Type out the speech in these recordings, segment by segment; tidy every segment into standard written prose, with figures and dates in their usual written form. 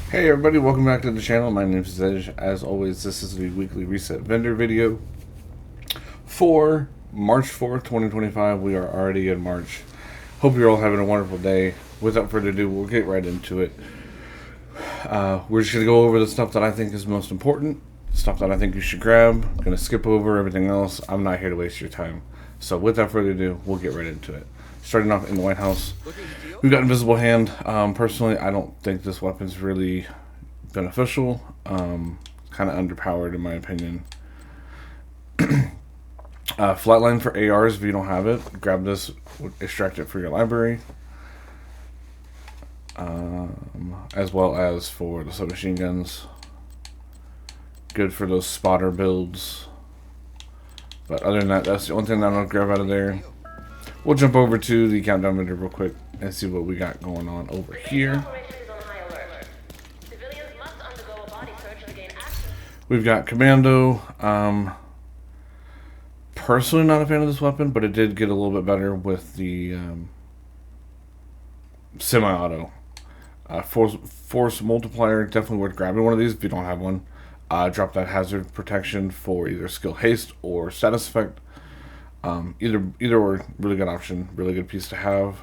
Hey everybody, welcome back to the channel. My name is Edge. As always, this is the weekly reset vendor video for March 4th, 2025. We are already in March. Hope you're all having a wonderful day. Without further ado, we'll get right into it. We're just going to go over the stuff that I think is most important, stuff that I think you should grab. I'm going to skip over everything else. I'm not here to waste your time. So without further ado, we'll get right into it. Starting off in the White House, we've got Invisible Hand. Personally, I don't think this weapon's really beneficial. Kind of underpowered in my opinion. Flatline for ARs, if you don't have it, grab this, extract it for your library. As well as for the submachine guns. Good for those spotter builds. But other than that, that's the only thing that I'm going to grab out of there. We'll jump over to the countdown vendor real quick and see what we got going on over here. We've got Commando. Personally not a fan of this weapon, but it did get a little bit better with the semi-auto. Force Multiplier, definitely worth grabbing one of these if you don't have one. Drop that hazard protection for either skill haste or status effect. Either or, really good option, really good piece to have.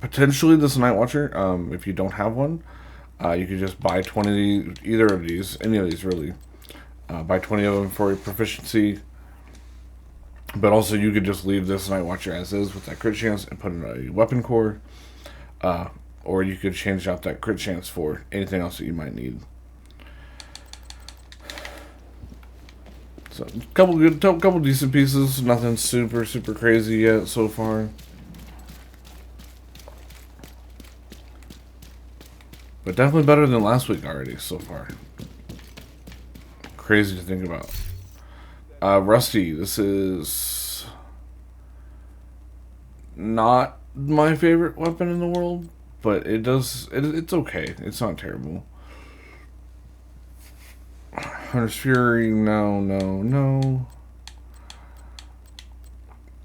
Potentially this Night Watcher, if you don't have one, you could just buy 20, either of these, any of these really. Buy 20 of them for your proficiency. But also you could just leave this Night Watcher as is with that crit chance and put in a weapon core. Or you could change out that crit chance for anything else that you might need. So, couple decent pieces. Nothing super crazy yet so far. But definitely better than last week already so far. Crazy to think about. Rusty, this is not my favorite weapon in the world, but it's okay. It's not terrible. Hunter's Fury, no.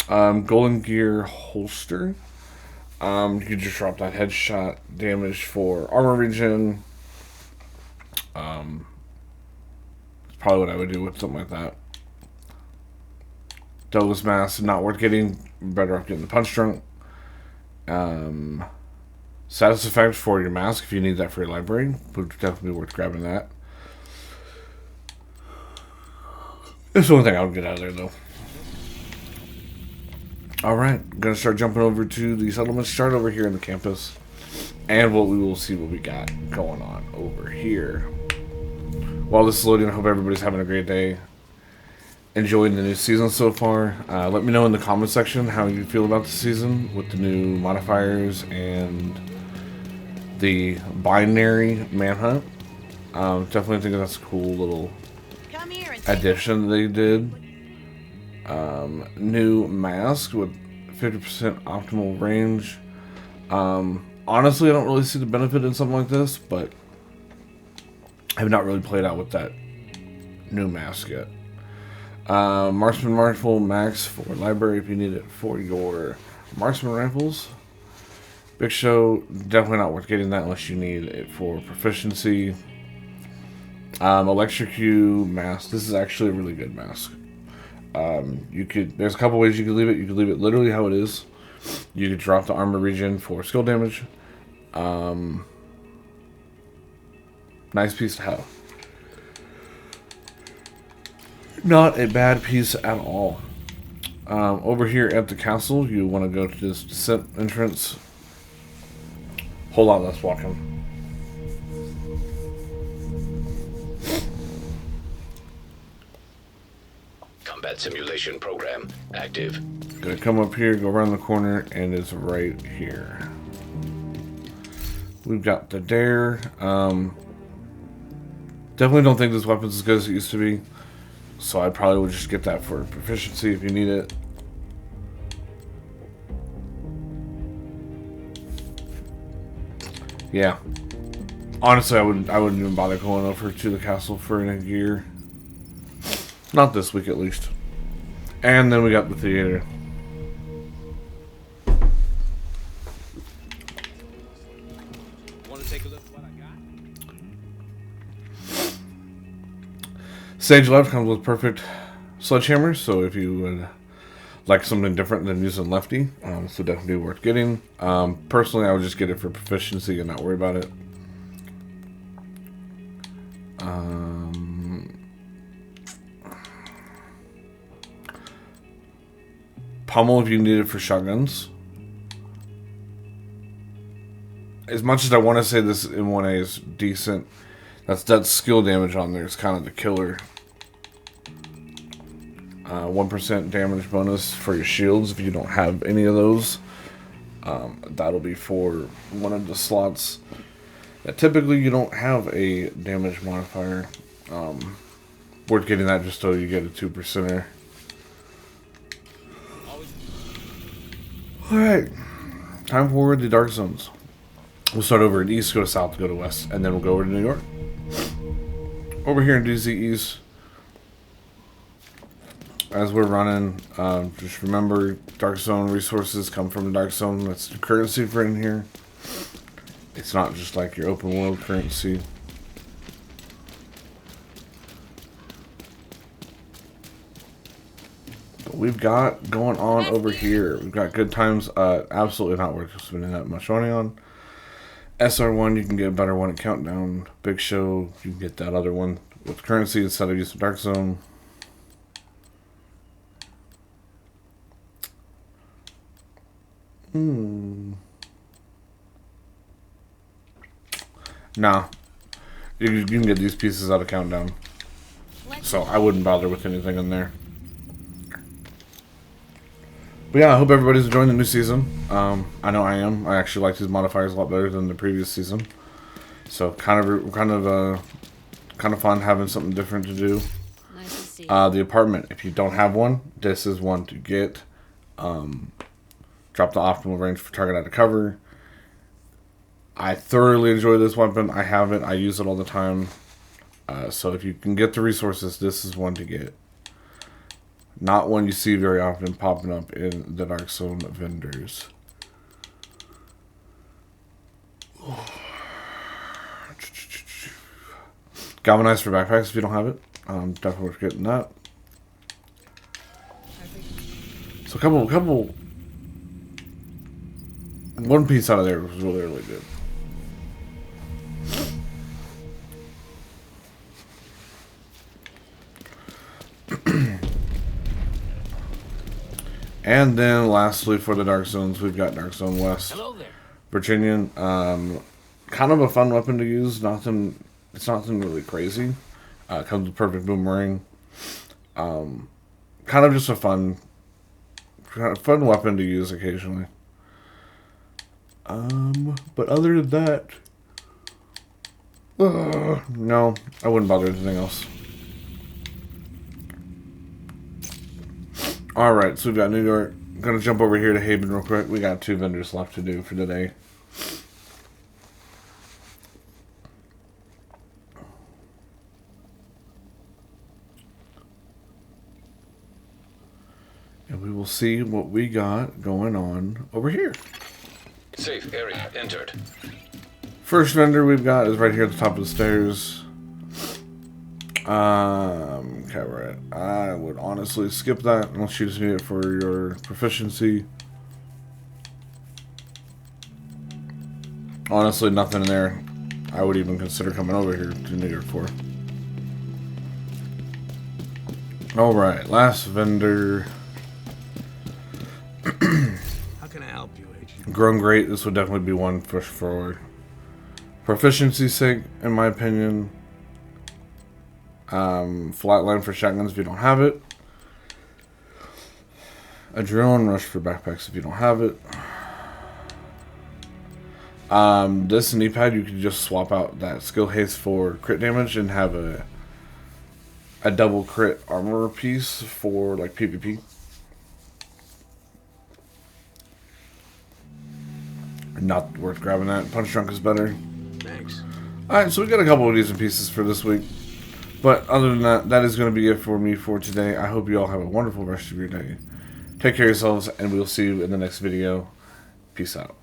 Golden Gear holster. You could just drop that headshot damage for armor regen. It's probably what I would do with something like that. Douglas Mask, not worth getting. Better off getting the Punch Drunk. Status effect for your mask if you need that for your library. Would definitely be worth grabbing that. That's the only thing I would get out of there, though. Alright, gonna start jumping over to the settlement. Start over here in the campus. And we will see what we got going on over here. While this is loading, I hope everybody's having a great day. Enjoying the new season so far. Let me know in the comment section how you feel about the season with the new modifiers and the binary manhunt. Definitely think that's a cool little addition they did. New mask with 50% optimal range. Honestly, I don't really see the benefit in something like this, but I have not really played out with that new mask yet. Marksman rifle max for library if you need it for your marksman rifles. Big Show, definitely not worth getting that unless you need it for proficiency. Electrocute mask. This is actually a really good mask. There's a couple ways you could leave it. You could leave it literally how it is. You could drop the armor regen for skill damage. Nice piece to have. Not a bad piece at all. Over here at the castle, you want to go to this descent entrance. Hold on, let's walk him. Combat simulation program active. Gonna come up here, go around the corner, and it's right here. We've got the dare. Definitely don't think this weapon's as good as it used to be. So I probably would just get that for proficiency if you need it. Yeah. Honestly, I wouldn't even bother going over to the castle for any gear. Not this week, at least. And then we got the theater. take a look at what I got? Sage Left comes with perfect sledgehammers, so if you would like something different than using lefty, this would definitely be worth getting. Personally, I would just get it for proficiency and not worry about it. Pommel if you need it for shotguns. As much as I want to say this in 1A is decent, that's skill damage on there. It's kind of the killer. 1% damage bonus for your shields if you don't have any of those. That'll be for one of the slots that typically you don't have a damage modifier. Worth getting that just so you get a 2%er. Alright, time for the Dark Zones. We'll start over at East, go to South, go to West, and then we'll go over to New York. Over here in DZ East, as we're running, just remember Dark Zone resources come from the Dark Zone. That's the currency for in here. It's not just like your open world currency. But we've got going on over here. We've got good times. Absolutely not worth spending that much money on. SR1, you can get a better one at Countdown. Big Show, you can get that other one with currency instead of using Dark Zone. Nah. You can get these pieces out of Countdown. So I wouldn't bother with anything in there. But yeah, I hope everybody's enjoying the new season. I know I am. I actually like these modifiers a lot better than the previous season. So kind of fun having something different to do. Nice to see. The apartment, if you don't have one, this is one to get. Drop the optimal range for target out of cover. I thoroughly enjoy this weapon. I have it. I use it all the time. So if you can get the resources, this is one to get. Not one you see very often popping up in the Dark Zone vendors. Galvanized for backpacks if you don't have it. Definitely worth getting that. So a couple one piece out of there was really, really good. And then lastly for the Dark Zones, we've got Dark Zone West. Hello there. Virginian, kind of a fun weapon to use. It's nothing really crazy. Comes with perfect boomerang. Kind of just a fun weapon to use occasionally. But other than that, no, I wouldn't bother with anything else. Alright, so we've got New York. I'm going to jump over here to Haven real quick. We got 2 vendors left to do for today. And we will see what we got going on over here. Safe area entered. First vendor we've got is right here at the top of the stairs. Okay, right. I would honestly skip that unless you just need it for your proficiency. Honestly, nothing in there I would even consider coming over here to New York for. Alright, last vendor. How can I help you, Agent? Grown Great. This would definitely be one for proficiency's sake, in my opinion. Flatline for shotguns if you don't have it. Adrenaline Rush for backpacks if you don't have it. This knee pad, you can just swap out that skill haste for crit damage and have a double crit armor piece for like PvP. Not worth grabbing that. Punch Drunk is better. Thanks. Alright, so we got a couple of decent pieces for this week. But other than that, that is going to be it for me for today. I hope you all have a wonderful rest of your day. Take care of yourselves, and we'll see you in the next video. Peace out.